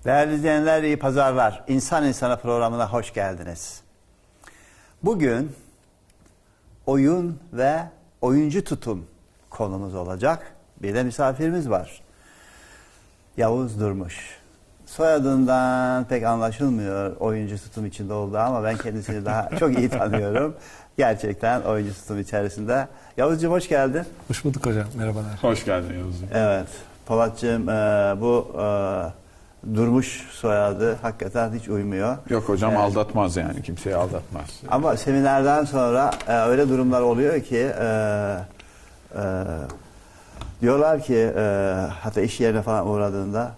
Değerli izleyenler, iyi pazarlar. İnsan İnsana programına hoş geldiniz. Bugün oyun ve oyuncu tutum konumuz olacak. Bir de misafirimiz var. Yavuz Durmuş. Soyadından pek anlaşılmıyor oyuncu tutum içinde olduğu ama ben kendisini daha çok iyi tanıyorum. Gerçekten oyuncu tutum içerisinde. Yavuzcuğum hoş geldin. Hoş bulduk hocam. Merhabalar. Hoş geldin Yavuzcuğum. Evet. Polatcığım bu Durmuş soyadı hakikaten hiç uymuyor. Yok hocam, aldatmaz yani. Kimseyi aldatmaz. Ama seminerden sonra öyle durumlar oluyor ki diyorlar ki hatta iş yerine falan uğradığında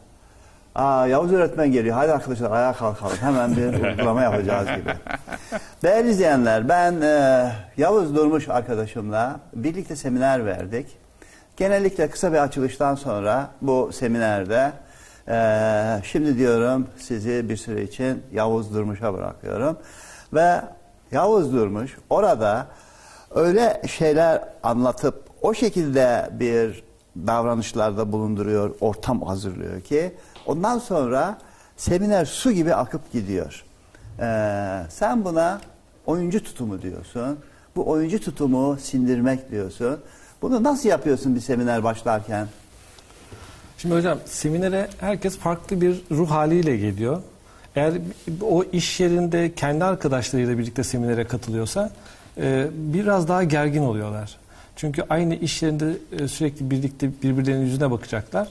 Yavuz öğretmen geliyor. Hadi arkadaşlar ayağa kalkalım. Hemen bir uygulama yapacağız gibi. Değerli izleyenler, ben Yavuz Durmuş arkadaşımla birlikte seminer verdik. Genellikle kısa bir açılıştan sonra bu seminerde şimdi diyorum sizi bir süre için Yavuz Durmuş'a bırakıyorum. Ve Yavuz Durmuş orada öyle şeyler anlatıp o şekilde bir davranışlarda bulunduruyor, ortam hazırlıyor ki ondan sonra seminer su gibi akıp gidiyor. Sen buna oyuncu tutumu diyorsun. Bu oyuncu tutumu sindirmek diyorsun. Bunu nasıl yapıyorsun bir seminer başlarken? Şimdi hocam seminere herkes farklı bir ruh haliyle geliyor. Eğer o iş yerinde kendi arkadaşlarıyla birlikte seminere katılıyorsa biraz daha gergin oluyorlar. Çünkü aynı iş yerinde sürekli birlikte birbirlerinin yüzüne bakacaklar.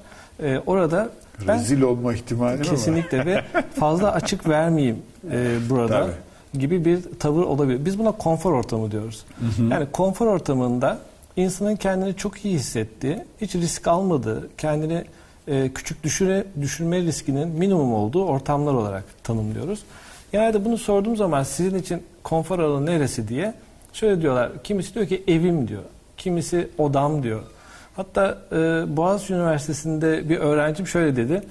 Orada rezil olma ihtimali kesinlikle ve fazla açık vermeyeyim burada. Tabii. Gibi bir tavır olabilir. Biz buna konfor ortamı diyoruz. Hı hı. Yani konfor ortamında insanın kendini çok iyi hissettiği, hiç risk almadığı, kendini küçük düşürme riskinin minimum olduğu ortamlar olarak tanımlıyoruz. Genelde bunu sorduğum zaman sizin için konfor alanı neresi diye şöyle diyorlar. Kimisi diyor ki evim diyor. Kimisi odam diyor. Hatta Boğaziçi Üniversitesi'nde bir öğrencim şöyle dedi.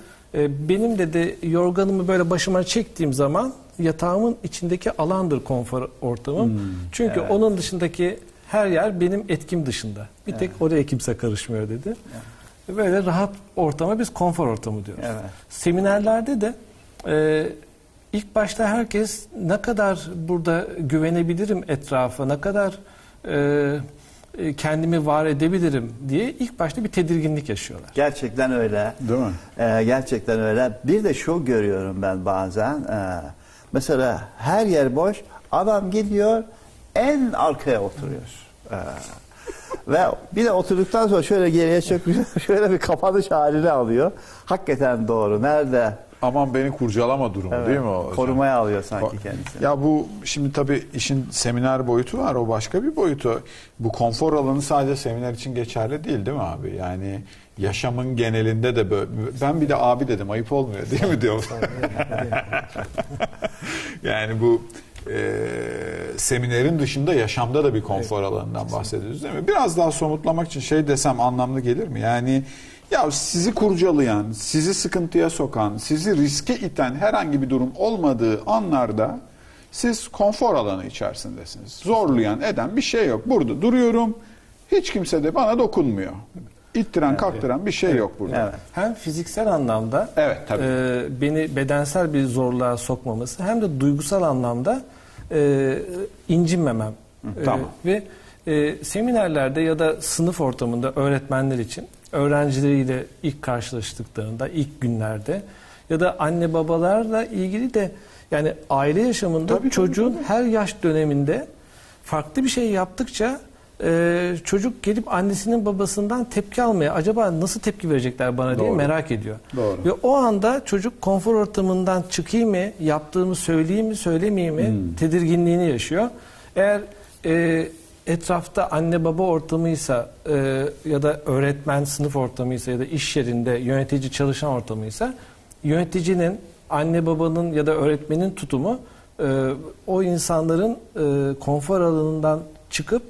Benim dedi yorganımı böyle başıma çektiğim zaman yatağımın içindeki alandır konfor ortamım. Çünkü evet, onun dışındaki her yer benim etkim dışında. Bir tek oraya kimse karışmıyor dedi. Evet. Böyle rahat ortama biz konfor ortamı diyoruz. Evet. Seminerlerde de ilk başta herkes ne kadar burada güvenebilirim etrafa, ne kadar kendimi var edebilirim diye ilk başta bir tedirginlik yaşıyorlar. Gerçekten öyle. Değil mi? Gerçekten öyle. Bir de şu görüyorum ben bazen. Mesela her yer boş. Adam gidiyor en arkaya oturuyor. Ve bir de oturduktan sonra şöyle geriye çöküyor. Şöyle bir kapanış halini alıyor. Hakikaten doğru. Nerede? Aman beni kurcalama durumu, Evet, değil mi o hocam? Korumaya alıyor sanki kendisini. Ya bu şimdi tabii işin seminer boyutu var, o başka bir boyutu. Bu konfor alanı sadece seminer için geçerli değil mi abi? Yani yaşamın genelinde de böyle. Ben bir de abi dedim, ayıp olmuyor değil mi diyor. Yani bu seminerin dışında yaşamda da bir konfor alanından bahsediyoruz değil mi? Biraz daha somutlamak için şey desem anlamlı gelir mi? Yani ya sizi kurcalayan, sizi sıkıntıya sokan, sizi riske iten herhangi bir durum olmadığı anlarda siz konfor alanı içerisindesiniz. Zorlayan, eden bir şey yok. Burada duruyorum, hiç kimse de bana dokunmuyor. İttiren, kaktıran bir şey yok burada. Evet. Hem fiziksel anlamda Evet, tabii. Beni bedensel bir zorluğa sokmaması hem de duygusal anlamda incinmemem. Tamam. Ve seminerlerde ya da sınıf ortamında öğretmenler için öğrencileriyle ilk karşılaştıklarında, ilk günlerde ya da anne babalarla ilgili de yani aile yaşamında Tabii, çocuğun tabii. her yaş döneminde farklı bir şey yaptıkça çocuk gelip annesinin babasından tepki almaya, acaba nasıl tepki verecekler bana diye Doğru. merak ediyor. Doğru. Ve o anda çocuk konfor ortamından çıkayım mı, yaptığımı söyleyeyim mi, söylemeyeyim mi tedirginliğini yaşıyor. Eğer etrafta anne baba ortamıysa ya da öğretmen sınıf ortamıysa ya da iş yerinde yönetici çalışan ortamıysa yöneticinin, anne babanın ya da öğretmenin tutumu o insanların konfor alanından çıkıp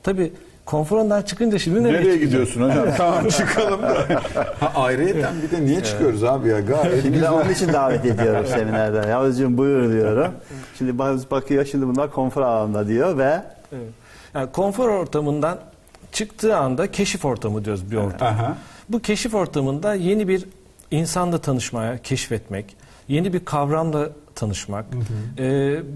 tabii konfor alanından çıkınca şimdi nereye gidiyorsun hocam? Tamam çıkalım da. Ayrıyeten bir de niye çıkıyoruz abi ya? Gayet Şimdi de güzel. onun için davet ediyorum seminerden. Yavuzcuğum buyur diyorum. Şimdi bakıyor, şimdi bunlar konfor alanında diyor ve Evet. Yani konfor ortamından çıktığı anda keşif ortamı diyoruz bir ortam. Aha. Bu keşif ortamında yeni bir insanla tanışmaya, keşfetmek, yeni bir kavramla tanışmak,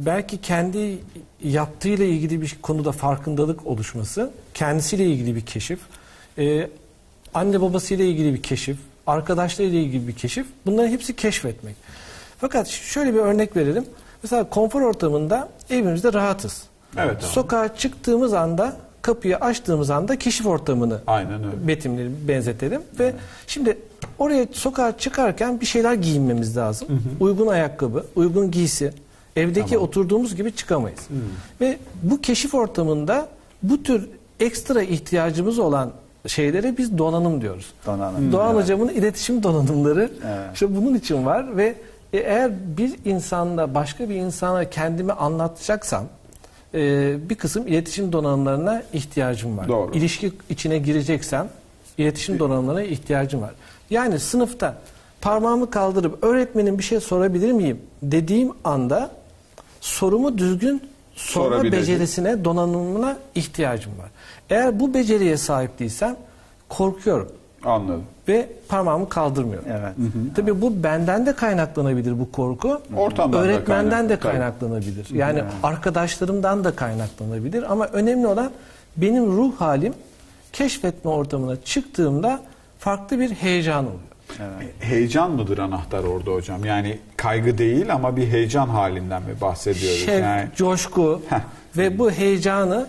belki kendi yaptığıyla ilgili bir konuda farkındalık oluşması, kendisiyle ilgili bir keşif, anne babasıyla ilgili bir keşif, arkadaşlarıyla ilgili bir keşif, bunların hepsi keşfetmek. Fakat şöyle bir örnek verelim. Mesela konfor ortamında evimizde rahatız. Evet, abi. Sokağa çıktığımız anda, kapıyı açtığımız anda keşif ortamını Aynen öyle. benzetelim. Ve şimdi oraya sokağa çıkarken bir şeyler giyinmemiz lazım. Uygun ayakkabı, uygun giysi. Evdeki oturduğumuz gibi çıkamayız. Ve bu keşif ortamında bu tür ekstra ihtiyacımız olan şeylere biz donanım diyoruz. Donanım. Doğan hocamın iletişim donanımları Evet. işte bunun için var ve eğer bir insanda başka bir insana kendimi anlatacaksam bir kısım iletişim donanımlarına ihtiyacım var. Doğru. İlişki içine gireceksem iletişim donanımlarına ihtiyacım var. Yani sınıfta parmağımı kaldırıp öğretmenim bir şey sorabilir miyim dediğim anda sorumu düzgün sorma Sorabilecek. becerisine, donanımına ihtiyacım var. Eğer bu beceriye sahip değilsem korkuyorum Anladım. ve parmağımı kaldırmıyorum. Evet. Tabii bu benden de kaynaklanabilir bu korku. Ortamdan da öğretmenden de kaynaklı, tabii. kaynaklanabilir. Yani arkadaşlarımdan da kaynaklanabilir ama önemli olan benim ruh halim keşfetme ortamına çıktığımda farklı bir heyecan oluyor. Heyecan mıdır anahtar orada hocam? Yani kaygı değil ama bir heyecan halinden mi bahsediyoruz? Şevk, Yani coşku ve bu heyecanı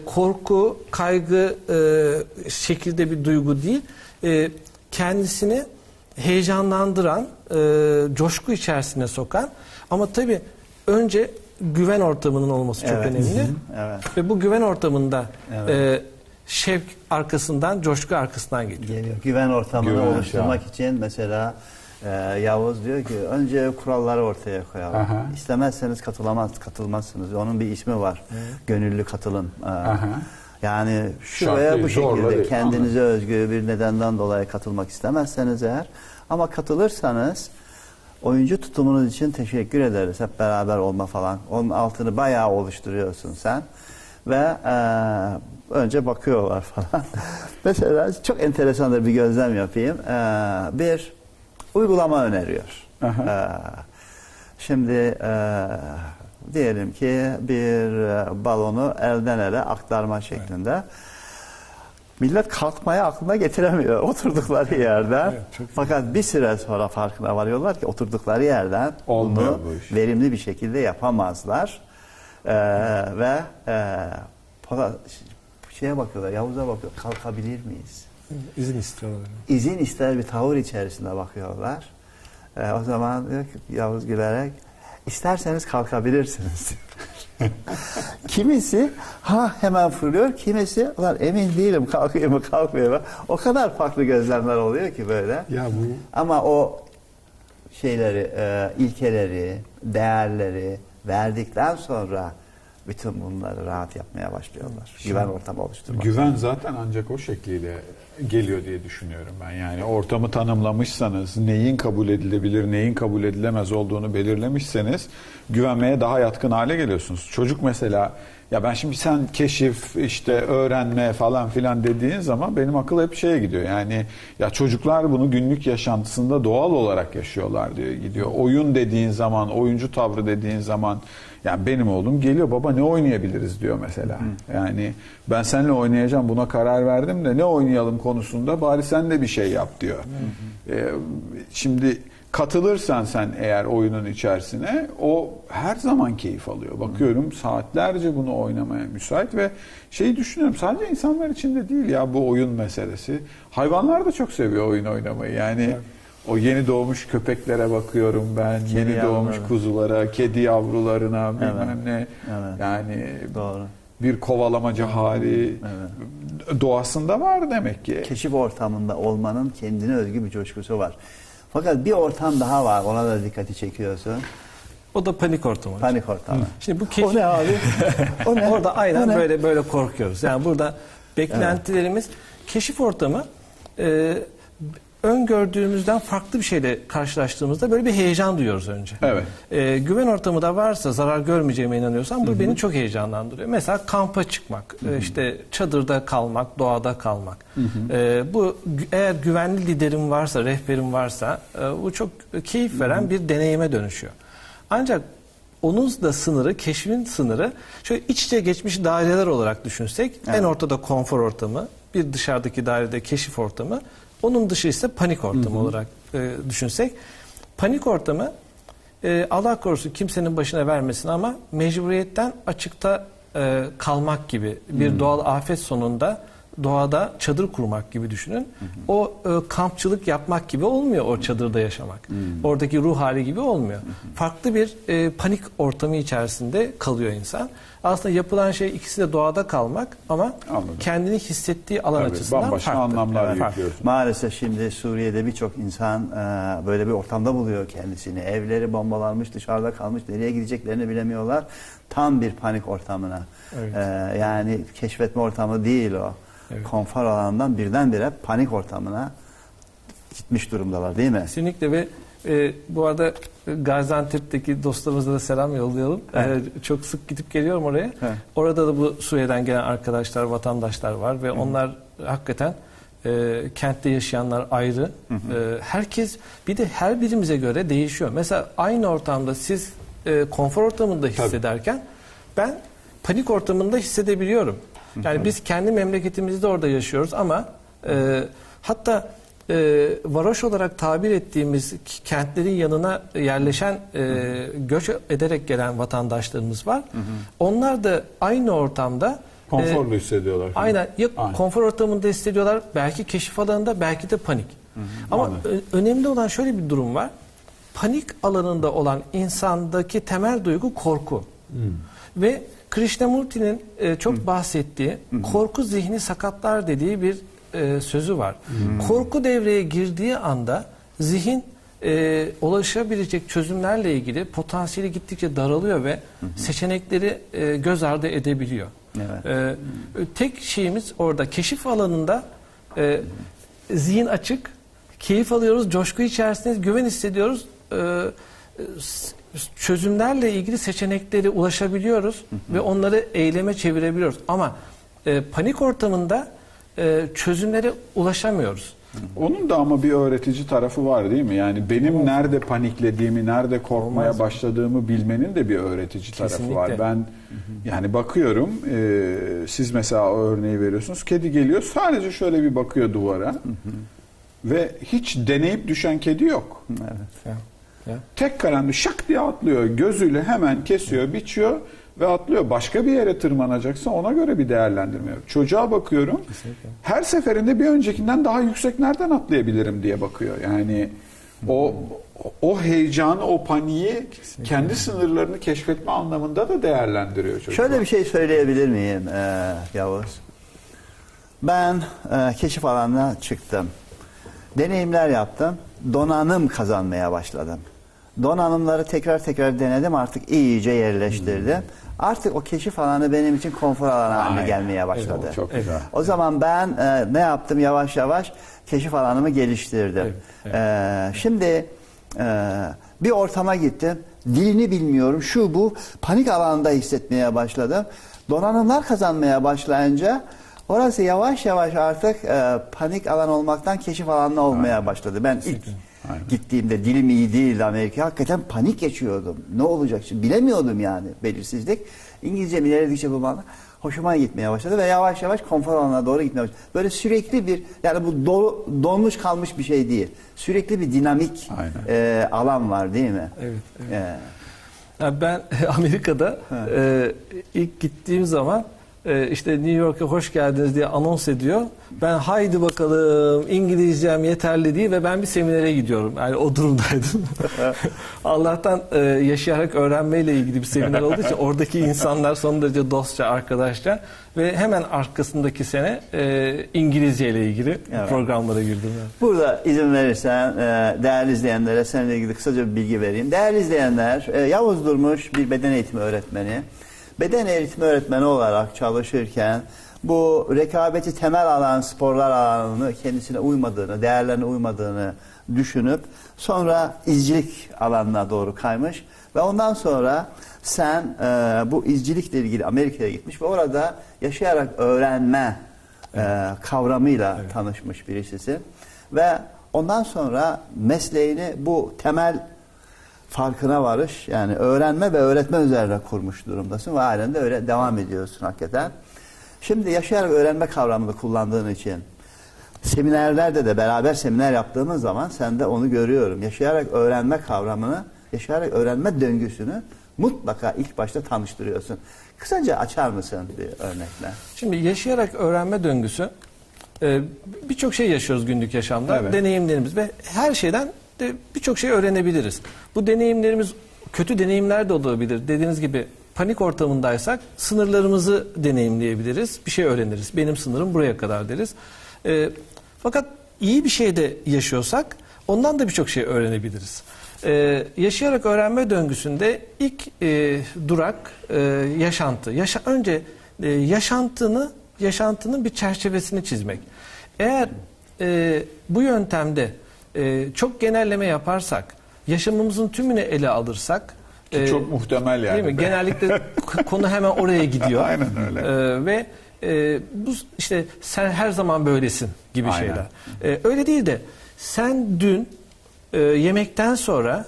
korku, kaygı şekilde bir duygu değil, kendisini heyecanlandıran, coşku içerisine sokan ama tabii önce güven ortamının olması çok Evet. önemli. Evet. Ve bu güven ortamında şevk arkasından, coşku arkasından geliyor. Geliyor. Güven ortamını Güven, oluşturmak için mesela Yavuz diyor ki önce kuralları ortaya koyalım. Aha. İstemezseniz katılmazsınız. Onun bir ismi var. Gönüllü katılım. Aha. Yani şu Şart veya değil, bu zorla şekilde değil. kendinize özgü bir nedenden dolayı katılmak istemezseniz eğer ama katılırsanız oyuncu tutumunuz için teşekkür ederiz. Hep beraber olma falan. Onun altını bayağı oluşturuyorsun sen. Ve önce bakıyorlar falan. Mesela çok enteresandır bir gözlem yapayım. Bir uygulama öneriyor. Şimdi diyelim ki bir balonu elden ele aktarma şeklinde. Millet kalkmaya aklına getiremiyor oturdukları yerden. Evet, çok Fakat bir süre sonra farkına varıyorlar ki oturdukları yerden Olmuyor bunu bu iş. verimli bir şekilde yapamazlar. Ve şeye bakıyorlar, Yavuz'a bakıyor, kalkabilir miyiz? İzin istiyorlar. İzin ister bir tavır içerisinde bakıyorlar. O zaman diyor ki Yavuz gülerek, isterseniz kalkabilirsiniz. Kimisi hemen fırlıyor, kimisi ulan emin değilim kalkıyor mu kalkmıyor mu. O kadar farklı gözlemler oluyor ki böyle. Ya bu Ama o şeyleri, ilkeleri, değerleri verdikten sonra bütün bunları rahat yapmaya başlıyorlar. Güven ortamı oluşturmak. güven zaten ancak o şekliyle geliyor diye düşünüyorum ben. Yani ortamı tanımlamışsanız, neyin kabul edilebilir, neyin kabul edilemez olduğunu belirlemişseniz güvenmeye daha yatkın hale geliyorsunuz. Çocuk mesela, ya ben şimdi sen keşif, işte öğrenme falan filan dediğin zaman benim akıl hep şeye gidiyor. Yani ya çocuklar bunu günlük yaşantısında doğal olarak yaşıyorlar diyor, gidiyor. Oyun dediğin zaman, oyuncu tavrı dediğin zaman, yani benim oğlum geliyor, baba ne oynayabiliriz diyor mesela. Yani ben seninle oynayacağım, buna karar verdim de ne oynayalım konusunda bari sen de bir şey yap diyor. Şimdi katılırsan sen eğer oyunun içerisine, o her zaman keyif alıyor. Bakıyorum saatlerce bunu oynamaya müsait ve şeyi düşünüyorum, sadece insanlar için de değil ya bu oyun meselesi. Hayvanlar da çok seviyor oyun oynamayı. Yani o yeni doğmuş köpeklere bakıyorum ben, yeni doğmuş kuzulara, kedi yavrularına, bilmem ne. Evet. Yani Doğru. bir kovalamacı hali doğasında var demek ki. Keşif ortamında olmanın kendine özgü bir coşkusu var. Fakat bir ortam daha var, ona da dikkati çekiyorsun. O da panik ortamı. Panik ortamı. Şimdi bu O ne abi? O ne? Orada aynen O ne? böyle korkuyoruz. Yani burada beklentilerimiz keşif ortamı öngördüğümüzden farklı bir şeyle karşılaştığımızda böyle bir heyecan duyuyoruz önce. Evet. Güven ortamı da varsa, zarar görmeyeceğime inanıyorsam bu beni çok heyecanlandırıyor. Mesela kampa çıkmak, işte çadırda kalmak, doğada kalmak. Bu eğer güvenli liderim varsa, rehberim varsa bu çok keyif veren bir deneyime dönüşüyor. Ancak onun da sınırı, keşfin sınırı şöyle iç içe geçmiş daireler olarak düşünsek, en ortada konfor ortamı, bir dışarıdaki dairede keşif ortamı, onun dışı ise panik ortamı olarak düşünsek. Panik ortamı Allah korusun kimsenin başına vermesin ama mecburiyetten açıkta kalmak gibi, bir doğal afet sonunda doğada çadır kurmak gibi düşünün. O kampçılık yapmak gibi olmuyor, o çadırda yaşamak. Oradaki ruh hali gibi olmuyor. Farklı bir panik ortamı içerisinde kalıyor insan. Aslında yapılan şey ikisi de doğada kalmak ama Anladım. kendini hissettiği alan Tabii, açısından bambaşka farklı. anlamlar Farklı. yüklüyorsun. Maalesef şimdi Suriye'de birçok insan böyle bir ortamda buluyor kendisini. Evleri bombalanmış, dışarıda kalmış, nereye gideceklerini bilemiyorlar. Tam bir panik ortamına. Evet. Yani keşfetme ortamı değil o. Evet. Konfor alanından birdenbire panik ortamına gitmiş durumdalar değil mi? Kesinlikle ve bu arada Gaziantep'teki dostlarımıza da selam yollayalım. Çok sık gidip geliyorum oraya. Evet. Orada da bu Suriye'den gelen arkadaşlar, vatandaşlar var ve onlar hakikaten kentte yaşayanlar ayrı. Herkes bir de her birimize göre değişiyor. Mesela aynı ortamda siz konfor ortamında hissederken ben panik ortamında hissedebiliyorum. Yani biz kendi memleketimizde orada yaşıyoruz ama hatta varoş olarak tabir ettiğimiz kentlerin yanına yerleşen, göç ederek gelen vatandaşlarımız var. Onlar da aynı ortamda Konforlu hissediyorlar. aynen ya konfor ortamında hissediyorlar, belki keşif alanında, belki de panik. Ama önemli olan şöyle bir durum var. Panik alanında olan insandaki temel duygu korku. Ve Krishnamurti'nin çok bahsettiği korku zihni sakatlar dediği bir sözü var. Korku devreye girdiği anda zihin ulaşabilecek çözümlerle ilgili potansiyeli gittikçe daralıyor ve seçenekleri göz ardı edebiliyor. Evet. Tek şeyimiz orada keşif alanında zihin açık, keyif alıyoruz, coşku içerisindeyiz, güven hissediyoruz. Çözümlerle ilgili seçenekleri ulaşabiliyoruz ve onları eyleme çevirebiliyoruz. Ama panik ortamında çözümlere ulaşamıyoruz. Onun da ama bir öğretici tarafı var değil mi? Yani benim nerede paniklediğimi, nerede korkmaya başladığımı bilmenin de bir öğretici tarafı var. Ben yani bakıyorum, siz mesela o örneği veriyorsunuz. Kedi geliyor, sadece şöyle bir bakıyor duvara ve hiç deneyip düşen kedi yok. Evet. Tek kararında şak diye atlıyor. Gözüyle hemen kesiyor, biçiyor ve atlıyor. Başka bir yere tırmanacaksa ona göre bir değerlendirme yok. Çocuğa bakıyorum. Kesinlikle. Her seferinde bir öncekinden daha yüksek nereden atlayabilirim diye bakıyor. Yani o heyecanı, o paniği kendi sınırlarını keşfetme anlamında da değerlendiriyor çocuk. Şöyle bir şey söyleyebilir miyim Yavuz? Ben keşif alanına çıktım. Deneyimler yaptım. Donanım kazanmaya başladım. Donanımları tekrar denedim. Artık iyice yerleştirdim. Artık o keşif alanı benim için konfor alanı haline gelmeye başladı. Evet, çok güzel. O zaman ben ne yaptım? Yavaş yavaş keşif alanımı geliştirdim. Şimdi bir ortama gittim. Dilini bilmiyorum. Şu bu panik alanında hissetmeye başladım. Donanımlar kazanmaya başlayınca orası yavaş yavaş artık panik alan olmaktan keşif alanına olmaya başladı. Ben ilk gittiğimde dilim iyi değildi Amerika'ya. Hakikaten panik geçiyordum. Ne olacak şimdi? Bilemiyordum yani, belirsizlik. İngilizcem ilerledikçe bu bana hoşuma gitmeye başladı ve yavaş yavaş konfor alanına doğru gitmeye başladı. Böyle sürekli bir, yani bu donmuş kalmış bir şey değil. Sürekli bir dinamik alan var değil mi? Evet. Yani ben Amerika'da ilk gittiğim zaman işte New York'a hoş geldiniz diye anons ediyor. Ben haydi bakalım İngilizcem yeterli değil ve ben bir seminere gidiyorum. Yani o durumdaydım. Allah'tan yaşayarak öğrenmeyle ilgili bir seminer olduğu için oradaki insanlar son derece dostça, arkadaşça ve hemen arkasındaki sene İngilizce ile ilgili programlara girdim. Yani. Burada izin verirsen değerli izleyenlere seninle ilgili kısaca bir bilgi vereyim. Değerli izleyenler, Yavuz Durmuş bir beden eğitimi öğretmeni. Beden eğitimi öğretmeni olarak çalışırken bu rekabeti temel alan sporlar alanını kendisine uymadığını, değerlerine uymadığını düşünüp sonra izcilik alanına doğru kaymış ve ondan sonra sen bu izcilikle ilgili Amerika'ya gitmiş ve orada yaşayarak öğrenme kavramıyla tanışmış birisisin ve ondan sonra mesleğini bu temel farkına varış, yani öğrenme ve öğretme üzerine kurmuş durumdasın ve halen de öyle devam ediyorsun hakikaten. Şimdi yaşayarak öğrenme kavramını kullandığın için seminerlerde de beraber seminer yaptığımız zaman sen de onu görüyorum. Yaşayarak öğrenme kavramını, yaşayarak öğrenme döngüsünü mutlaka ilk başta tanıştırıyorsun. Kısaca açar mısın bir örnekle? Şimdi yaşayarak öğrenme döngüsü, birçok şey yaşıyoruz günlük yaşamda. Evet. Deneyimlerimiz ve her şeyden de birçok şey öğrenebiliriz. Bu deneyimlerimiz kötü deneyimler de olabilir. Dediğiniz gibi panik ortamındaysak sınırlarımızı deneyimleyebiliriz. Bir şey öğreniriz. Benim sınırım buraya kadar deriz. Fakat iyi bir şey de yaşıyorsak ondan da birçok şey öğrenebiliriz. Yaşayarak öğrenme döngüsünde ilk durak yaşantı. Önce yaşantının bir çerçevesini çizmek. Eğer bu yöntemde çok genelleme yaparsak, yaşamımızın tümünü ele alırsak, Çok muhtemel yani. değil mi? Genellikle konu hemen oraya gidiyor. Aynen öyle. Ve bu işte sen her zaman böylesin gibi Aynen. şeyler. Öyle değil de sen dün yemekten sonra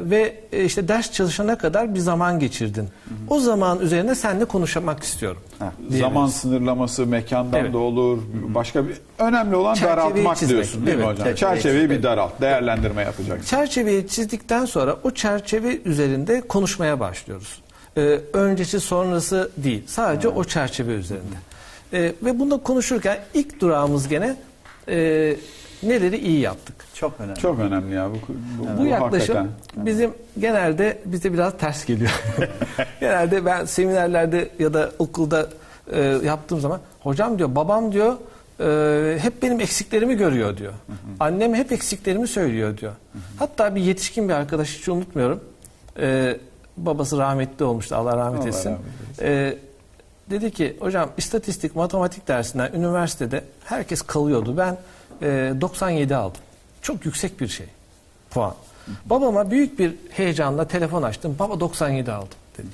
ve işte ders çalışana kadar bir zaman geçirdin. O zaman üzerine seninle konuşmak istiyorum. Zaman sınırlaması mekandan Evet. da olur. Başka bir önemli olan Çerçeveyi daraltmak çizmek. diyorsun değil mi Evet, hocam? Çerçeveyi bir daralt, değerlendirme yapacaksın. Çerçeveyi çizdikten sonra o çerçeve üzerinde konuşmaya başlıyoruz. Öncesi sonrası değil. Sadece o çerçeve üzerinde. Ve bunda konuşurken ilk durağımız gene neleri iyi yaptık. Çok önemli. Çok önemli ya Bu yaklaşım hakikaten. bizim genelde bize biraz ters geliyor. Genelde ben seminerlerde ya da okulda yaptığım zaman hocam diyor, babam diyor hep benim eksiklerimi görüyor diyor. Annem hep eksiklerimi söylüyor diyor. Hatta bir yetişkin bir arkadaş, hiç unutmuyorum. Babası rahmetli olmuştu, Allah rahmet Allah etsin. rahmet Dedi ki hocam istatistik, matematik dersinden üniversitede herkes kalıyordu. Ben 97 aldım. Çok yüksek bir şey puan. Babama büyük bir heyecanla telefon açtım. Baba 97 aldım dedim.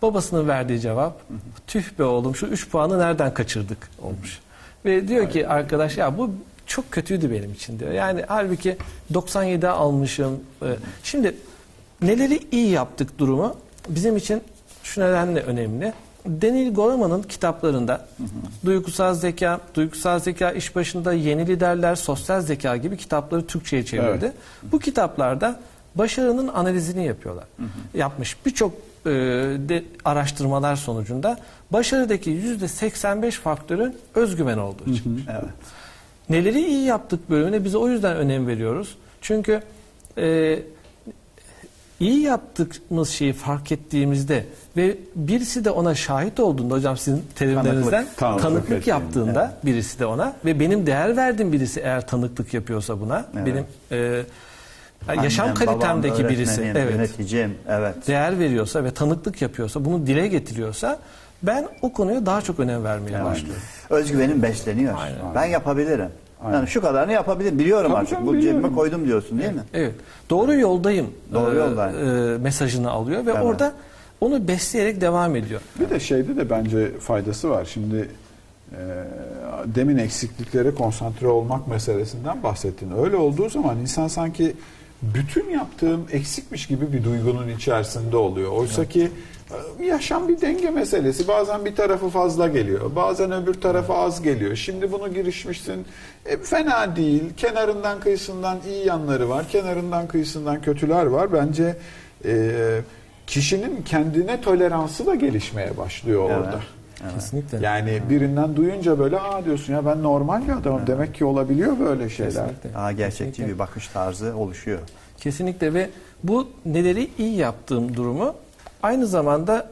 Babasının verdiği cevap tüh be oğlum şu 3 puanı nereden kaçırdık olmuş. Ve diyor ki arkadaş ya bu çok kötüydü benim için diyor. Yani halbuki 97 almışım. Şimdi neleri iyi yaptık durumu bizim için şu nedenle önemli. Daniel Goleman'ın kitaplarında duygusal zeka iş başında, yeni liderler, sosyal zeka gibi kitapları Türkçe'ye çevirdi. Evet. Bu kitaplarda başarının analizini yapıyorlar. Yapmış birçok araştırmalar sonucunda başarıdaki %85 faktörün özgüven olduğu çıkmış. Evet. Neleri iyi yaptık bölümüne biz o yüzden önem veriyoruz. Çünkü iyi yaptığımız şeyi fark ettiğimizde ve birisi de ona şahit olduğunda, hocam sizin terimlerinizden tanıklık ettiğinde. yaptığında birisi de ona ve benim değer verdiğim birisi eğer tanıklık yapıyorsa buna, Evet. benim yaşam Annem, kalitemdeki babam, birisi öğretmenim, yöneticim, evet. değer veriyorsa ve tanıklık yapıyorsa, bunu dile getiriyorsa ben o konuya daha çok önem vermeye başlıyorum. Özgüvenim besleniyor. Aynen. Ben yapabilirim. Aynen. Yani şu kadarını yapabilirim. Biliyorum Tabii artık. canım, Bu biliyorum. cebime koydum diyorsun değil mi? Evet. Doğru yoldayım. Doğru yoldayım. Mesajını alıyor ve Evet. orada onu besleyerek devam ediyor. Bir de şeyde de bence faydası var. Şimdi demin eksikliklere konsantre olmak meselesinden bahsettin. Öyle olduğu zaman insan sanki bütün yaptığım eksikmiş gibi bir duygunun içerisinde oluyor. Oysa ki yaşam bir denge meselesi. Bazen bir tarafı fazla geliyor. Bazen öbür tarafı az geliyor. Şimdi bunu girişmişsin. Fena değil. Kenarından kıyısından iyi yanları var. Kenarından kıyısından kötüler var. Bence kişinin kendine toleransı da gelişmeye başlıyor Evet. orada. Kesinlikle. Yani birinden duyunca böyle diyorsun ya ben normal bir adamım. Demek ki olabiliyor böyle şeyler. Kesinlikle. Gerçekçi Kesinlikle. bir bakış tarzı oluşuyor. Kesinlikle ve bu neleri iyi yaptığım durumu aynı zamanda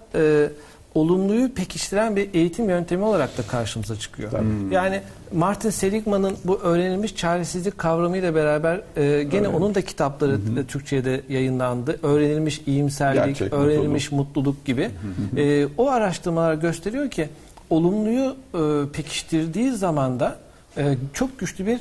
olumluyu pekiştiren bir eğitim yöntemi olarak da karşımıza çıkıyor. Yani Martin Seligman'ın bu öğrenilmiş çaresizlik kavramıyla beraber gene onun da kitapları Türkçe'de yayınlandı. Öğrenilmiş iyimserlik, Gerçek öğrenilmiş mutluluk gibi. O araştırmalar gösteriyor ki olumluyu pekiştirdiği zaman da çok güçlü bir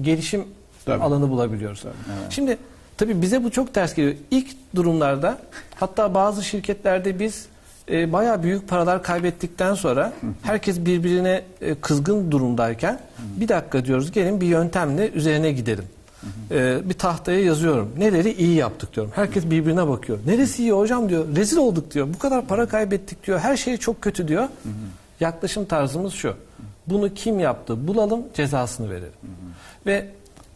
gelişim Tabii. alanı bulabiliyoruz. Şimdi tabii bize bu çok ters geliyor. İlk durumlarda hatta bazı şirketlerde biz bayağı büyük paralar kaybettikten sonra herkes birbirine kızgın durumdayken bir dakika diyoruz, gelin bir yöntemle üzerine gidelim. Bir tahtaya yazıyorum. Neleri iyi yaptık diyorum. Herkes birbirine bakıyor. Neresi iyi hocam diyor. Rezil olduk diyor. Bu kadar para kaybettik diyor. Her şey çok kötü diyor. Yaklaşım tarzımız şu. Bunu kim yaptı? Bulalım, cezasını verelim. Ve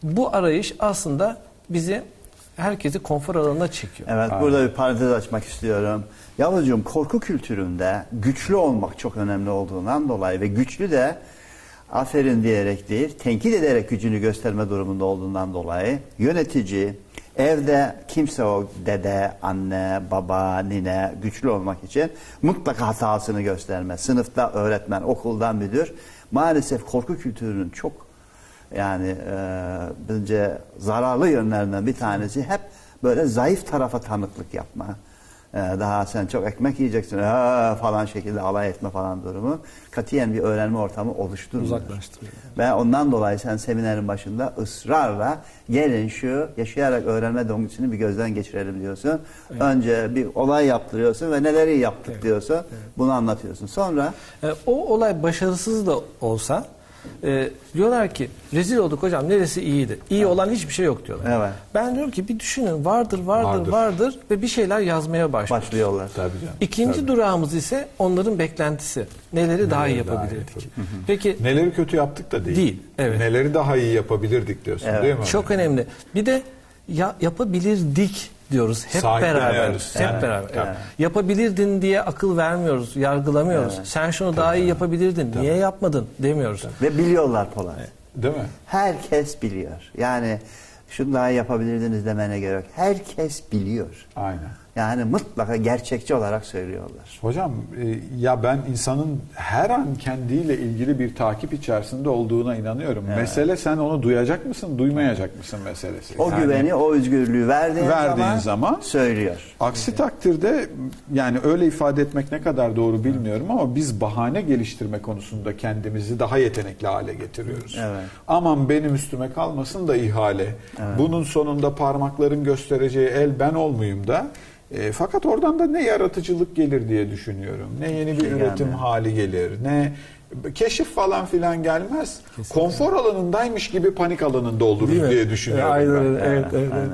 bu arayış aslında bizi, herkesi konfor alanına çekiyor. Evet, burada bir parantez açmak istiyorum. Yavuzcuğum, korku kültüründe güçlü olmak çok önemli olduğundan dolayı ve güçlü de aferin diyerek değil, tenkit ederek gücünü gösterme durumunda olduğundan dolayı yönetici, evde kimse o dede, anne, baba, nine güçlü olmak için mutlaka hatasını gösterme. Sınıfta öğretmen, okuldan müdür. Maalesef korku kültürünün çok bence zararlı yönlerinden bir tanesi hep böyle zayıf tarafa tanıklık yapma. Daha sen çok ekmek yiyeceksin falan şekilde alay etme falan durumu katiyen bir öğrenme ortamı oluşturmuyor. Uzaklaştırıyor. Ve ondan dolayı sen seminerin başında ısrarla gelin şu yaşayarak öğrenme döngüsünü bir gözden geçirelim diyorsun. Evet. Önce bir olay yaptırıyorsun ve neleri yaptık diyorsun. Evet. Bunu anlatıyorsun. Sonra o olay başarısız da olsa diyorlar ki rezil olduk hocam, neresi iyiydi? İyi olan hiçbir şey yok diyorlar. Evet. Ben diyorum ki bir düşünün, vardır ve bir şeyler yazmaya başlıyorlar. Tabii canım. İkinci durağımız ise onların beklentisi. Neleri daha iyi yapabilirdik? Peki neleri kötü yaptık da değil. Evet. Neleri daha iyi yapabilirdik diyorsun, değil mi? Çok önemli. Bir de yapabilirdik diyoruz hep beraber. Hep beraber. Evet. Yapabilirdin diye akıl vermiyoruz, yargılamıyoruz. Evet. Sen şunu daha iyi yapabilirdin. Niye yapmadın demiyoruz. Ve biliyorlar Polat. Değil mi? Herkes biliyor. Yani şunu daha iyi yapabilirdiniz demene gerek. Herkes biliyor. Aynen. Yani mutlaka gerçekçi olarak söylüyorlar. Hocam ya ben insanın her an kendiyle ilgili bir takip içerisinde olduğuna inanıyorum. Evet. Mesele sen onu duyacak mısın, duymayacak mısın meselesi. O güveni, o özgürlüğü verdiğin zaman söylüyor. Aksi takdirde yani öyle ifade etmek ne kadar doğru bilmiyorum ama biz bahane geliştirme konusunda kendimizi daha yetenekli hale getiriyoruz. Evet. Aman benim üstüme kalmasın da ihale. Evet. Bunun sonunda parmakların göstereceği el ben olmayayım da. Fakat oradan da ne yaratıcılık gelir diye düşünüyorum. Ne yeni bir üretim hali gelir. Ne keşif falan filan gelmez. Kesinlikle. Konfor alanındaymış gibi panik alanında oluruz diye düşünüyorum. Aynen, evet.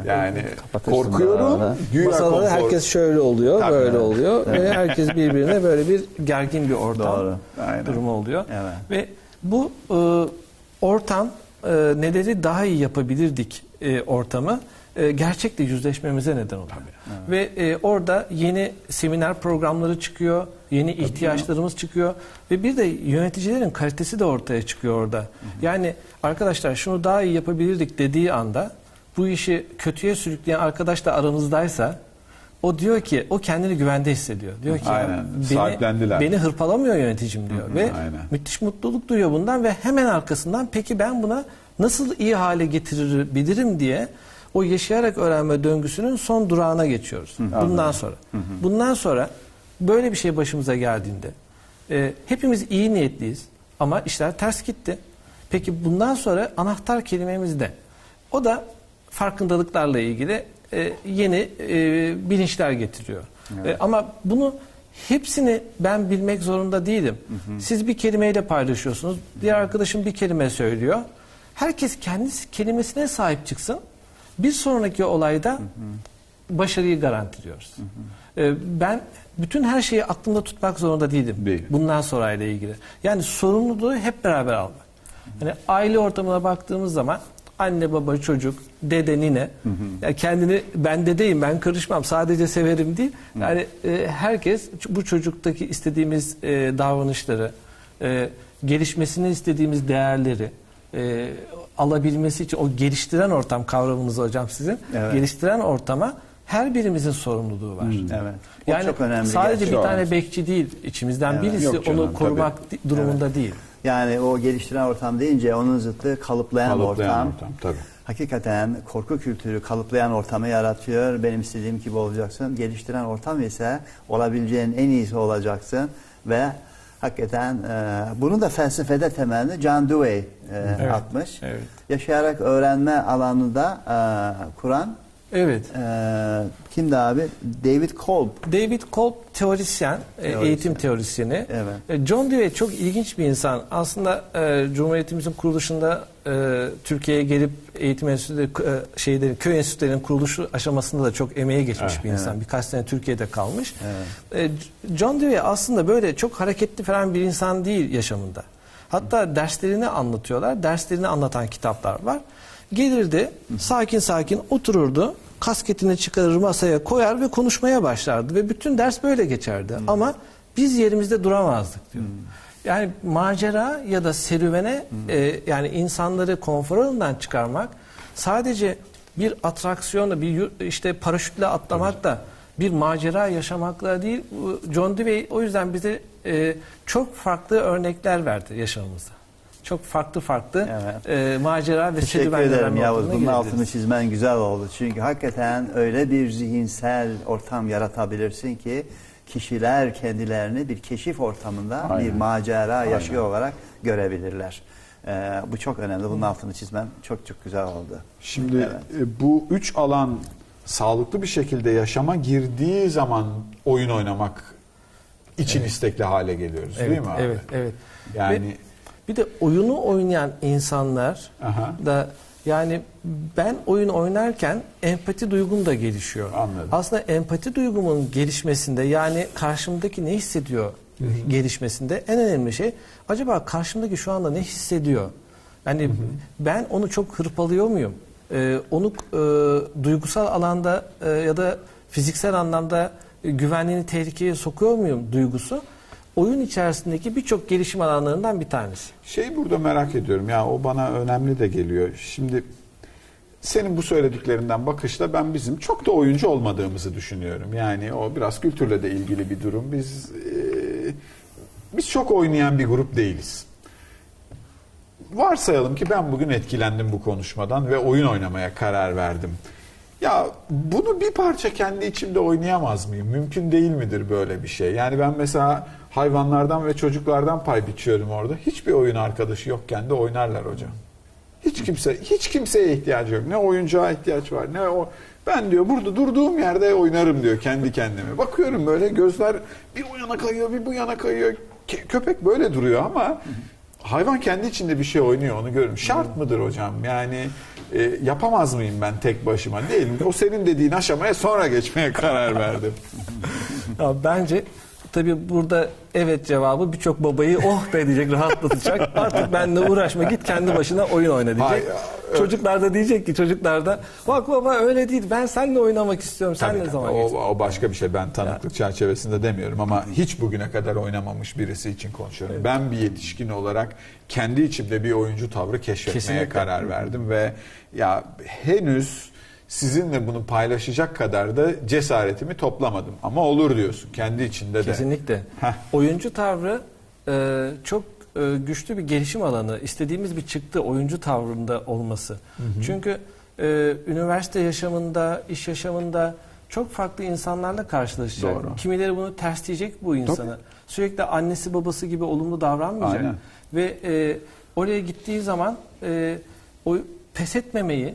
Yani korkuyorum. Masalarda herkes şöyle oluyor, tabii böyle oluyor. Ve herkes birbirine böyle bir gergin bir ortam durumu oluyor. Evet. Ve bu ortam neleri daha iyi yapabilirdik ortamı gerçekle yüzleşmemize neden oluyor. Evet. Ve orada yeni seminer programları çıkıyor, yeni ihtiyaçlarımız çıkıyor ve bir de yöneticilerin kalitesi de ortaya çıkıyor orada. Yani arkadaşlar şunu daha iyi yapabilirdik dediği anda bu işi kötüye sürükleyen arkadaş da aranızdaysa o diyor ki, o kendini güvende hissediyor. Diyor ki beni hırpalamıyor yöneticim diyor. Ve müthiş mutluluk duyuyor bundan ve hemen arkasından peki ben buna nasıl iyi hale getirebilirim diye o yaşayarak öğrenme döngüsünün son durağına geçiyoruz. Bundan sonra böyle bir şey başımıza geldiğinde hepimiz iyi niyetliyiz ama işler ters gitti. Peki bundan sonra anahtar kelimemiz ne? O da farkındalıklarla ilgili yeni bilinçler getiriyor. Evet. Ama bunu hepsini ben bilmek zorunda değilim. Siz bir kelimeyle paylaşıyorsunuz. Diğer arkadaşım bir kelime söylüyor. Herkes kendi kelimesine sahip çıksın. Bir sonraki olayda başarıyı garantiliyoruz. Ben bütün her şeyi aklımda tutmak zorunda değilim. Bundan sonra ile ilgili. Yani sorumluluğu hep beraber almak. Yani aile ortamına baktığımız zaman anne, baba, çocuk, dede, nine. Yani kendini ben dedeyim, ben karışmam, sadece severim değil. Yani herkes bu çocuktaki istediğimiz davranışları, gelişmesini istediğimiz değerleri alabilmesi için o geliştiren ortam kavramınız hocam sizin. Evet. Geliştiren ortama her birimizin sorumluluğu var. Evet. O yani çok önemli. Sadece bir tane bekçi değil, içimizden birisi onu korumak durumunda değil. Yani o geliştiren ortam deyince onun zıttı kalıplayan ortam. Tabii. Hakikaten korku kültürü kalıplayan ortamı yaratıyor. Benim istediğim gibi olacaksın. Geliştiren ortam ise olabileceğin en iyisi olacaksın ve Hakikaten bunu da felsefede temelini John Dewey atmış. Evet. Yaşayarak öğrenme alanında kuran Evet. kimdi abi? David Kolb. David Kolb teorisyen, eğitim teorisyeni. Evet. John Dewey çok ilginç bir insan. Aslında Cumhuriyetimizin kuruluşunda Türkiye'ye gelip eğitim enstitüleri, köy enstitülerinin kuruluşu aşamasında da çok emeğe geçmiş bir insan. Evet. Birkaç sene Türkiye'de kalmış. Evet. John Dewey aslında böyle çok hareketli falan bir insan değil yaşamında. Hatta derslerini anlatıyorlar. Derslerini anlatan kitaplar var. Gelirdi, sakin sakin otururdu, kasketini çıkarır masaya koyar ve konuşmaya başlardı. Ve bütün ders böyle geçerdi. Ama biz yerimizde duramazdık diyor. Yani macera ya da serüvene yani insanları konfor alanından çıkarmak sadece bir atraksiyonla, bir işte paraşütle atlamakla, bir macera yaşamakla değil. John Dewey o yüzden bize çok farklı örnekler verdi yaşamımızda. Çok farklı macera ve Teşekkür serüvenler ederim Yavuz. Bunun girebiliriz. altını çizmen güzel oldu. Çünkü hakikaten öyle bir zihinsel ortam yaratabilirsin ki kişiler kendilerini bir keşif ortamında bir macera yaşıyor olarak görebilirler. Bu çok önemli. Bunun altını çizmen çok çok güzel oldu. Şimdi bu 3 alan sağlıklı bir şekilde yaşama girdiği zaman oyun oynamak için istekli hale geliyoruz, değil mi abi? Evet. Yani Bir de oyunu oynayan insanlar da yani ben oyun oynarken empati duygum da gelişiyor. Anladım. Aslında empati duygumun gelişmesinde yani karşımdaki ne hissediyor gelişmesinde en önemli şey acaba karşımdaki şu anda ne hissediyor? Yani ben onu çok hırpalıyor muyum? Onu duygusal alanda ya da fiziksel anlamda güvenliğini tehlikeye sokuyor muyum duygusu? Oyun içerisindeki birçok gelişim alanlarından bir tanesi. Burada merak ediyorum ya, o bana önemli de geliyor. Şimdi senin bu söylediklerinden bakışla ben bizim çok da oyuncu olmadığımızı düşünüyorum. Yani o biraz kültürle de ilgili bir durum. Biz çok oynayan bir grup değiliz. Varsayalım ki ben bugün etkilendim bu konuşmadan ve oyun oynamaya karar verdim. Ya bunu bir parça kendi içimde oynayamaz mıyım? Mümkün değil midir böyle bir şey? Yani ben mesela hayvanlardan ve çocuklardan pay biçiyorum orada. Hiçbir oyun arkadaşı yokken de oynarlar hocam. Hiç kimseye ihtiyacı yok. Ne oyuncağa ihtiyaç var, ne o. Ben diyor burada durduğum yerde oynarım diyor kendi kendime. Bakıyorum böyle gözler bir o yana kayıyor, bir bu yana kayıyor. Köpek böyle duruyor ama hayvan kendi içinde bir şey oynuyor, onu görüyorum. Şart mıdır hocam? Yani yapamaz mıyım ben tek başıma? Değil mi? O senin dediğin aşamaya sonra geçmeye karar verdim. Ya bence tabii burada evet cevabı birçok babayı oh be diyecek, rahatlatacak. Artık benimle uğraşma, git kendi başına oyun oyna diyecek. Çocuklar da diyecek ki bak baba öyle değil, ben seninle oynamak istiyorum. Sen ne zaman geçtin? O başka bir şey. Ben tanıklık çerçevesinde demiyorum ama hiç bugüne kadar oynamamış birisi için konuşuyorum. Evet. Ben bir yetişkin olarak kendi içimde bir oyuncu tavrı keşfetmeye karar verdim ve ya henüz sizinle bunu paylaşacak kadar da cesaretimi toplamadım. Ama olur diyorsun kendi içinde de. Kesinlikle. Oyuncu tavrı çok güçlü bir gelişim alanı. İstediğimiz bir çıktı oyuncu tavrında olması. Çünkü üniversite yaşamında, iş yaşamında çok farklı insanlarla karşılaşacak. Doğru. Kimileri bunu tersleyecek bu insanı. Tabii. Sürekli annesi babası gibi olumlu davranmayacak. Aynen. Ve oraya gittiği zaman o pes etmemeyi,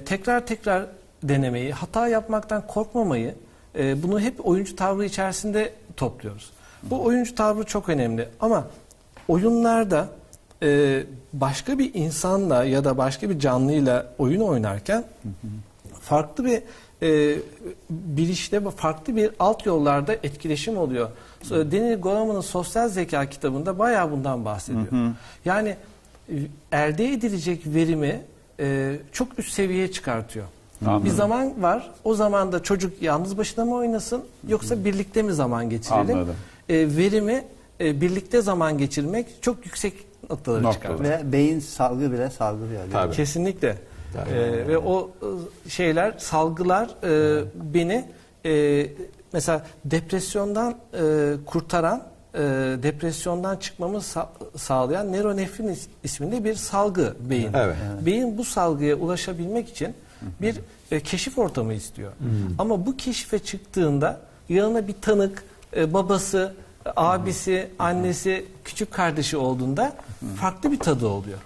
tekrar denemeyi, hata yapmaktan korkmamayı, bunu hep oyuncu tavrı içerisinde topluyoruz. Bu oyuncu tavrı çok önemli ama oyunlarda başka bir insanla ya da başka bir canlıyla oyun oynarken farklı bir bilişte, farklı bir alt yollarda etkileşim oluyor. Daniel Goleman'ın Sosyal Zeka kitabında bayağı bundan bahsediyor. Yani elde edilecek verimi çok üst seviyeye çıkartıyor. Anladım. Bir zaman var. O zaman da çocuk yalnız başına mı oynasın yoksa birlikte mi zaman geçirelim? Anladım. Verimi birlikte zaman geçirmek çok yüksek noktaları çıkartıyor. Ve beyin salgı bile salgılıyor. Tabii. Kesinlikle. Ve o şeyler, salgılar beni mesela depresyondan kurtaran, depresyondan çıkmamı sağlayan nöronefrin isminde bir salgı beyin. Evet. Beyin bu salgıya ulaşabilmek için bir keşif ortamı istiyor. Ama bu keşife çıktığında yanına bir tanık, babası, abisi, annesi, küçük kardeşi olduğunda farklı bir tadı oluyor.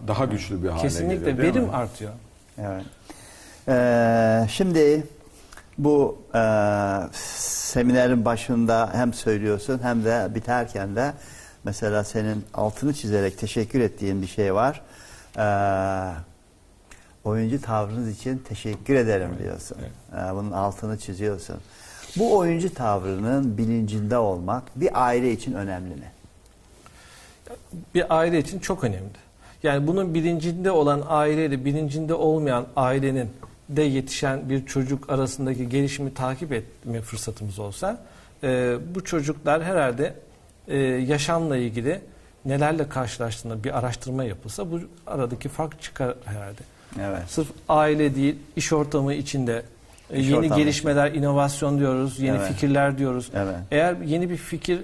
Daha güçlü bir hale Kesinlikle geliyor, değil verim mi? artıyor. Evet. Şimdi bu seminerin başında hem söylüyorsun hem de biterken de mesela senin altını çizerek teşekkür ettiğin bir şey var. Oyuncu tavrınız için teşekkür ederim diyorsun. Bunun altını çiziyorsun. Bu oyuncu tavrının bilincinde olmak bir aile için önemli mi? Bir aile için çok önemli. Yani bunun bilincinde olan aileyle bilincinde olmayan ailenin de yetişen bir çocuk arasındaki gelişimi takip etme fırsatımız olsa bu çocuklar herhalde yaşamla ilgili nelerle karşılaştığında bir araştırma yapılsa bu aradaki fark çıkar herhalde. Evet. Sırf aile değil, iş ortamı içinde İş yeni ortamı. gelişmeler, inovasyon diyoruz, yeni Evet. fikirler diyoruz. Evet. Eğer yeni bir fikir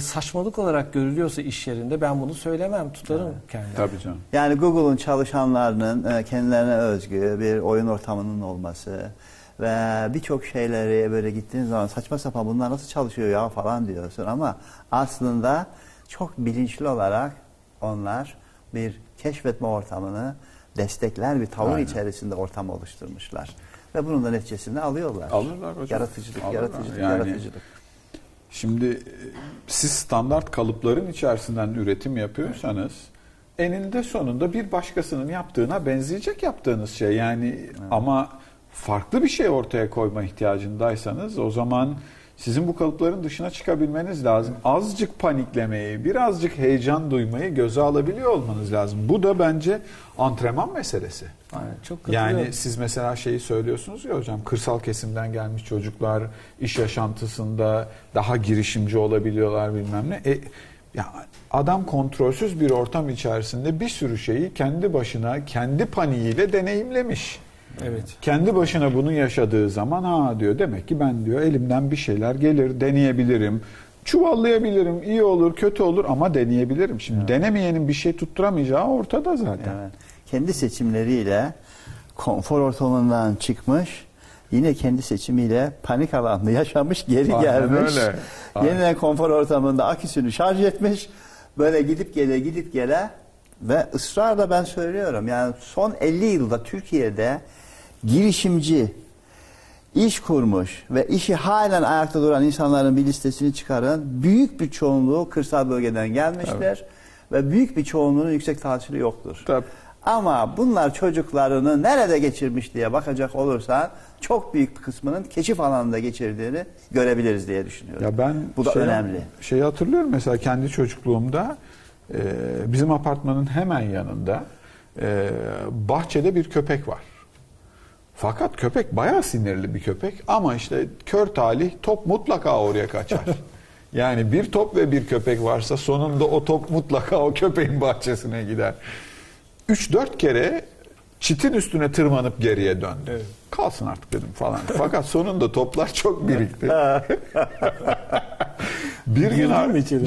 saçmalık olarak görülüyorsa iş yerinde ben bunu söylemem, tutarım kendime. Tabii canım. Yani Google'un çalışanlarının kendilerine özgü bir oyun ortamının olması ve birçok şeyleri böyle gittiğin zaman saçma sapan bunlar nasıl çalışıyor ya falan diyorsun ama aslında çok bilinçli olarak onlar bir keşfetme ortamını destekler bir tavır Aynen. içerisinde ortam oluşturmuşlar. Ve bunun da neticesini alıyorlar. Alırlar hocam. Yaratıcılık, Alırlar. yaratıcılık, Yani yaratıcılık. Şimdi siz standart kalıpların içerisinden üretim yapıyorsanız eninde sonunda bir başkasının yaptığına benzeyecek yaptığınız şey. Yani ama farklı bir şey ortaya koyma ihtiyacındaysanız o zaman sizin bu kalıpların dışına çıkabilmeniz lazım. Azıcık paniklemeyi, birazcık heyecan duymayı göze alabiliyor olmanız lazım. Bu da bence antrenman meselesi. Aynen, çok katılıyorum. Yani siz mesela şeyi söylüyorsunuz ya hocam, kırsal kesimden gelmiş çocuklar iş yaşantısında daha girişimci olabiliyorlar bilmem ne. Ya adam kontrolsüz bir ortam içerisinde bir sürü şeyi kendi başına, kendi paniğiyle deneyimlemiş. Evet. Kendi başına bunu yaşadığı zaman ha diyor demek ki ben diyor elimden bir şeyler gelir, deneyebilirim. Çuvallayabilirim, iyi olur, kötü olur ama deneyebilirim. Şimdi denemeyenin bir şey tutturamayacağı ortada zaten. Evet. Kendi seçimleriyle konfor ortamından çıkmış, yine kendi seçimiyle panik alanda yaşamış, geri Aynen gelmiş. öyle. Aynen. Yeniden konfor ortamında aküsünü şarj etmiş. Böyle gidip gele ve ısrarla ben söylüyorum. Yani son 50 yılda Türkiye'de girişimci, iş kurmuş ve işi halen ayakta duran insanların bir listesini çıkarın. Büyük bir çoğunluğu kırsal bölgeden gelmiştir. Ve büyük bir çoğunluğunun yüksek tahsili yoktur. Tabii. Ama bunlar çocuklarını nerede geçirmiş diye bakacak olursan çok büyük bir kısmının keşif alanında geçirdiğini görebiliriz diye düşünüyorum. Ya ben Bu da önemli. Şeyi hatırlıyorum mesela kendi çocukluğumda bizim apartmanın hemen yanında bahçede bir köpek var. Fakat köpek bayağı sinirli bir köpek ama işte kör talih top mutlaka oraya kaçar. Yani bir top ve bir köpek varsa sonunda o top mutlaka o köpeğin bahçesine gider. 3-4 kere çitin üstüne tırmanıp geriye döndü. Evet. Kalsın artık dedim falan. Fakat sonunda toplar çok birikti. Bir gün Girdin mi içeri?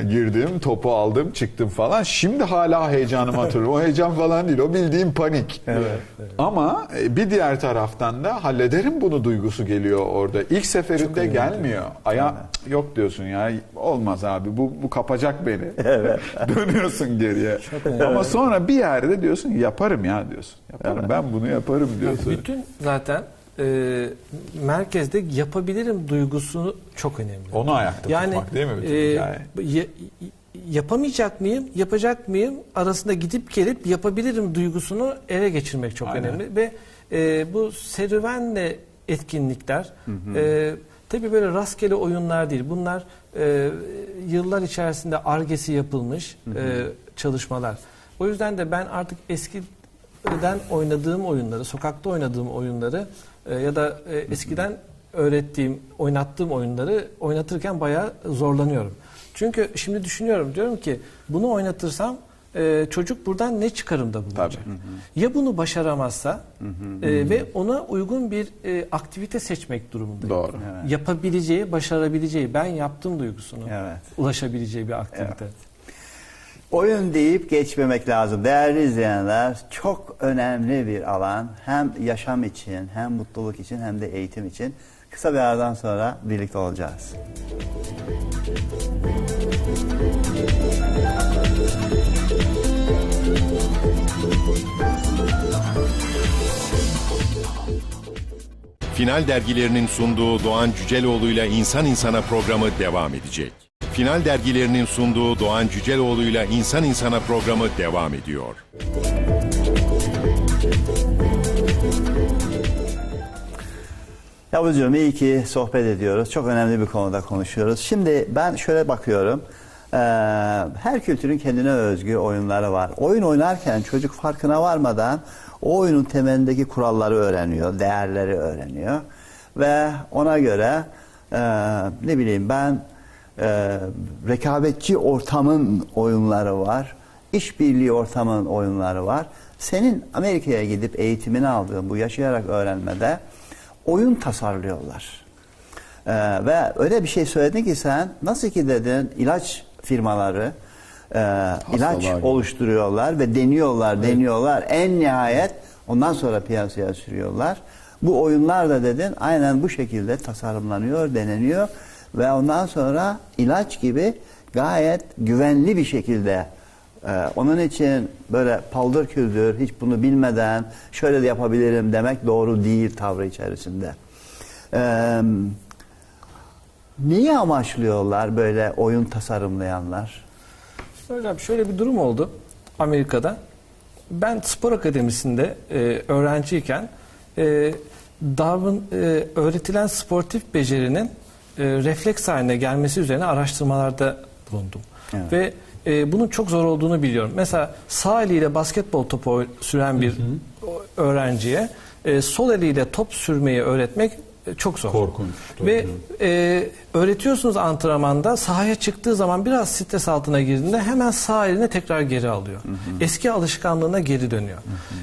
Girdim, topu aldım, çıktım falan. Şimdi hala heyecanımı hatırlıyorum. O heyecan falan değil, o bildiğim panik. Evet. Ama bir diğer taraftan da hallederim bunu duygusu geliyor orada. İlk seferinde gelmiyor. Yok diyorsun ya, olmaz abi, bu kapacak beni. Dönüyorsun geriye. Ama sonra bir yerde diyorsun yaparım ya diyorsun. Yaparım, ben bunu yaparım diyorsun. Bütün zaten merkezde yapabilirim duygusu çok önemli. Onu ayakta tutmak değil mi bütün hikaye? Yapamayacak mıyım, yapacak mıyım arasında gidip gelip yapabilirim duygusunu ele geçirmek çok Aynen. önemli. Ve bu serüvenle etkinlikler tabii böyle rastgele oyunlar değil. Bunlar yıllar içerisinde Ar-Ge'si yapılmış çalışmalar. O yüzden de ben artık eskiden oynadığım oyunları, sokakta oynadığım oyunları ya da eskiden oynattığım oyunları oynatırken bayağı zorlanıyorum. Çünkü şimdi düşünüyorum, diyorum ki bunu oynatırsam çocuk buradan ne çıkarımda bulunacak? Ya bunu başaramazsa ve ona uygun bir aktivite seçmek durumundayım. Doğru. Evet. Yapabileceği, başarabileceği, ben yaptım duygusunu ulaşabileceği bir aktivite. Evet. Oyun deyip geçmemek lazım. Değerli izleyenler, çok önemli bir alan. Hem yaşam için, hem mutluluk için, hem de eğitim için. Kısa bir aradan sonra birlikte olacağız. Final Dergilerinin sunduğu Doğan Cüceloğlu'yla İnsan İnsana programı devam edecek. Final Dergilerinin sunduğu Doğan Cüceloğlu'yla İnsan İnsana programı devam ediyor. Yavuzcuğum, iyi ki sohbet ediyoruz. Çok önemli bir konuda konuşuyoruz. Şimdi ben şöyle bakıyorum. Her kültürün kendine özgü oyunları var. Oyun oynarken çocuk farkına varmadan o oyunun temelindeki kuralları öğreniyor, değerleri öğreniyor. Ve ona göre ne bileyim ben rekabetçi ortamın oyunları var. İşbirliği ortamın oyunları var. Senin Amerika'ya gidip eğitimini aldığın bu yaşayarak öğrenmede oyun tasarlıyorlar. Ve öyle bir şey söyledin ki sen, nasıl ki dedin, ilaç firmaları ilaç oluşturuyorlar ve deniyorlar. En nihayet ondan sonra piyasaya sürüyorlar. Bu oyunlar da dedin aynen bu şekilde tasarımlanıyor, deneniyor ve ondan sonra ilaç gibi gayet güvenli bir şekilde onun için böyle paldır küldür, hiç bunu bilmeden şöyle de yapabilirim demek doğru değil tavrı içerisinde. Neyi amaçlıyorlar böyle oyun tasarımlayanlar? Hocam şöyle bir durum oldu Amerika'da. Ben spor akademisinde öğrenciyken öğretilen sportif becerinin refleks haline gelmesi üzerine araştırmalarda bulundum. Evet. Ve bunun çok zor olduğunu biliyorum. Mesela sağ eliyle basketbol topu süren bir öğrenciye sol eliyle top sürmeyi öğretmek çok zor. Korkunç. Ve öğretiyorsunuz antrenmanda, sahaya çıktığı zaman biraz stres altına girdiğinde hemen sağ elini tekrar geri alıyor. Eski alışkanlığına geri dönüyor.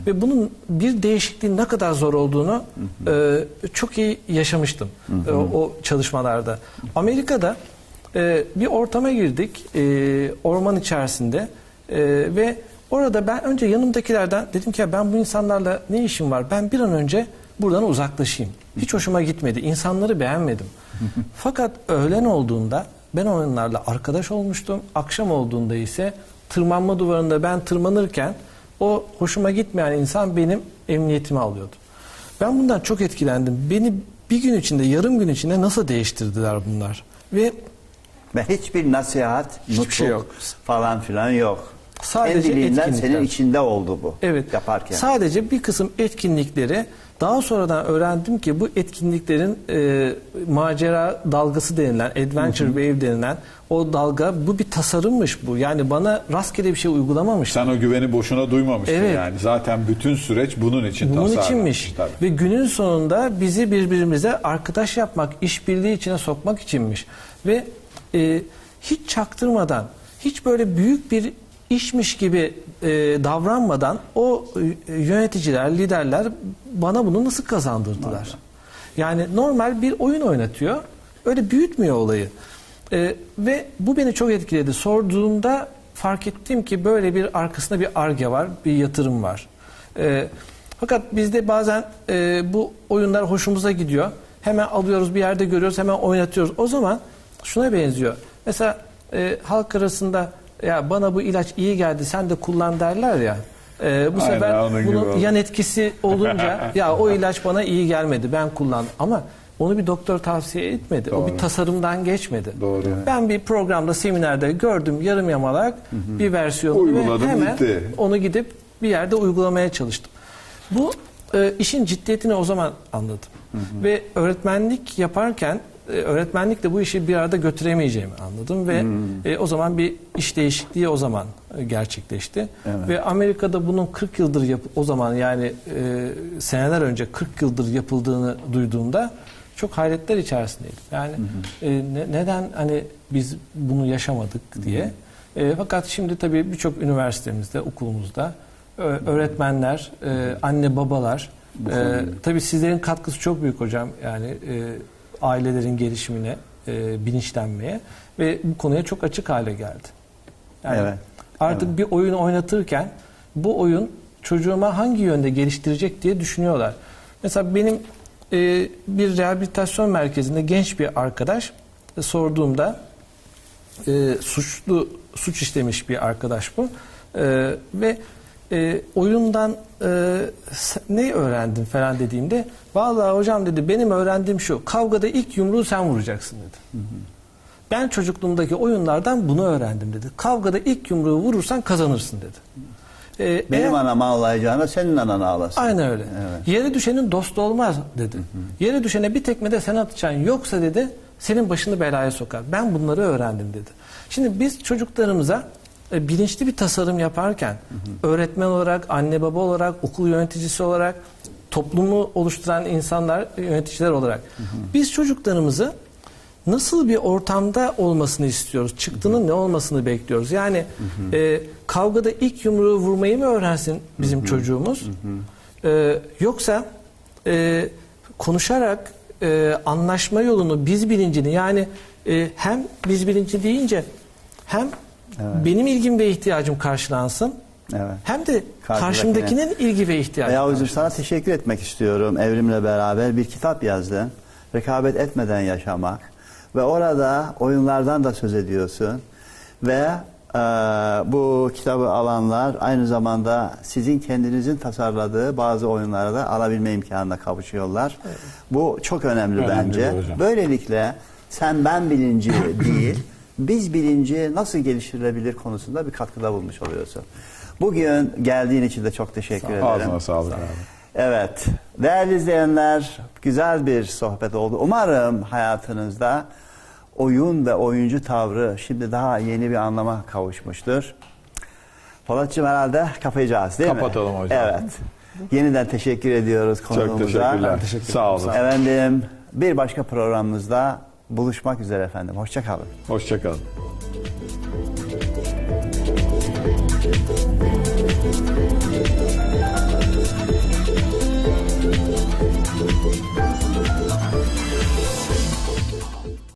Ve bunun bir değişikliğin ne kadar zor olduğunu çok iyi yaşamıştım o çalışmalarda. Amerika'da bir ortama girdik, orman içerisinde ve orada ben önce yanımdakilerden dedim ki ya ben bu insanlarla ne işim var? Ben bir an önce buradan uzaklaşayım. Hiç hoşuma gitmedi. İnsanları beğenmedim. Fakat öğlen olduğunda ben onlarla arkadaş olmuştum. Akşam olduğunda ise tırmanma duvarında ben tırmanırken o hoşuma gitmeyen insan benim emniyetimi alıyordu. Ben bundan çok etkilendim. Beni bir gün içinde, yarım gün içinde nasıl değiştirdiler bunlar? Ve hiçbir nasihat, nutuk şey yok. falan filan yok. Sadece kendiliğinden etkinlikler. senin içinde oldu bu. Evet. Yaparken. Sadece bir kısım etkinlikleri daha sonradan öğrendim ki bu etkinliklerin macera dalgası denilen, adventure wave denilen o dalga, bu bir tasarımmış bu. Yani bana rastgele bir şey uygulamamış. Sen o güveni boşuna duymamıştın yani. Zaten bütün süreç bunun için tasarlanmış. içinmiş. Tabii. Ve günün sonunda bizi birbirimize arkadaş yapmak, işbirliği içine sokmak içinmiş. Ve hiç çaktırmadan, hiç böyle büyük bir işmiş gibi davranmadan o yöneticiler, liderler bana bunu nasıl kazandırdılar? Yani normal bir oyun oynatıyor. Öyle büyütmüyor olayı. Ve bu beni çok etkiledi. Sorduğumda fark ettim ki böyle bir arkasında bir arge var, bir yatırım var. Fakat bizde bazen bu oyunlar hoşumuza gidiyor. Hemen alıyoruz, bir yerde görüyoruz, hemen oynatıyoruz. O zaman şuna benziyor. Mesela halk arasında ya bana bu ilaç iyi geldi sen de kullan derler ya. Bu sefer bunun yan etkisi olunca ya o ilaç bana iyi gelmedi ben kullandım. Ama onu bir doktor tavsiye etmedi. Doğru. O bir tasarımdan geçmedi. Doğru. Ben bir programda, seminerde gördüm yarım yamalak bir versiyonu ve hemen onu gidip bir yerde uygulamaya çalıştım. Bu işin ciddiyetini o zaman anladım. Ve öğretmenlik yaparken öğretmenlikle bu işi bir arada götüremeyeceğimi anladım ve o zaman bir iş değişikliği o zaman gerçekleşti. Evet. Ve Amerika'da bunun 40 yıldır o zaman yani seneler önce 40 yıldır yapıldığını duyduğumda çok hayretler içerisindeydim. Yani neden hani biz bunu yaşamadık diye. Fakat şimdi tabii birçok üniversitemizde, okulumuzda öğretmenler, anne babalar tabii sizlerin katkısı çok büyük hocam. Yani ailelerin gelişimine, bilinçlenmeye ve bu konuya çok açık hale geldi. Yani artık bir oyun oynatırken bu oyun çocuğuma hangi yönde geliştirecek diye düşünüyorlar. Mesela benim bir rehabilitasyon merkezinde genç bir arkadaş, sorduğumda suç işlemiş bir arkadaş bu. Ve oyundan ne öğrendin falan dediğimde, vallahi hocam dedi, benim öğrendiğim şu: kavgada ilk yumruğu sen vuracaksın dedi. Ben çocukluğumdaki oyunlardan bunu öğrendim dedi. Kavgada ilk yumruğu vurursan kazanırsın dedi. Benim anam ağlayacağına senin anan ağlasın. Aynen öyle. Evet. Yere düşenin dostu olmaz dedi. Yere düşene bir tekme de sen atacaksın, yoksa dedi senin başını belaya sokar. Ben bunları öğrendim dedi. Şimdi biz çocuklarımıza bilinçli bir tasarım yaparken, öğretmen olarak, anne baba olarak, okul yöneticisi olarak, toplumu oluşturan insanlar, yöneticiler olarak biz çocuklarımızı nasıl bir ortamda olmasını istiyoruz? Çıktının ne olmasını bekliyoruz? Yani kavgada ilk yumruğu vurmayı mı öğrensin bizim çocuğumuz? Yoksa konuşarak anlaşma yolunu, biz bilincini, yani hem biz bilinci deyince hem benim ilgim ve ihtiyacım karşılansın, hem de karşımdakinin ilgi ve ihtiyacı. Yavuzcuğum, sana teşekkür etmek istiyorum. Evrimle beraber bir kitap yazdın. Rekabet etmeden yaşamak. Ve orada oyunlardan da söz ediyorsun. Ve bu kitabı alanlar aynı zamanda sizin kendinizin tasarladığı bazı oyunlara da alabilme imkanına kavuşuyorlar. Evet. Bu çok önemli bence. Böylelikle sen ben bilinci değil, biz bilinci nasıl geliştirilebilir konusunda bir katkıda bulmuş oluyorsun. Bugün geldiğin için de çok teşekkür ederim. Ağzına sağlık abi. Evet, değerli izleyenler, güzel bir sohbet oldu. Umarım hayatınızda oyun ve oyuncu tavrı şimdi daha yeni bir anlama kavuşmuştur. Polatcığım, herhalde kapayacağız değil mi? Kapatalım hocam. Evet. Yeniden teşekkür ediyoruz konuğumuza. Çok teşekkürler. Sağ olun. Efendim, bir başka programımızda buluşmak üzere efendim. Hoşça kalın. Hoşça kalın.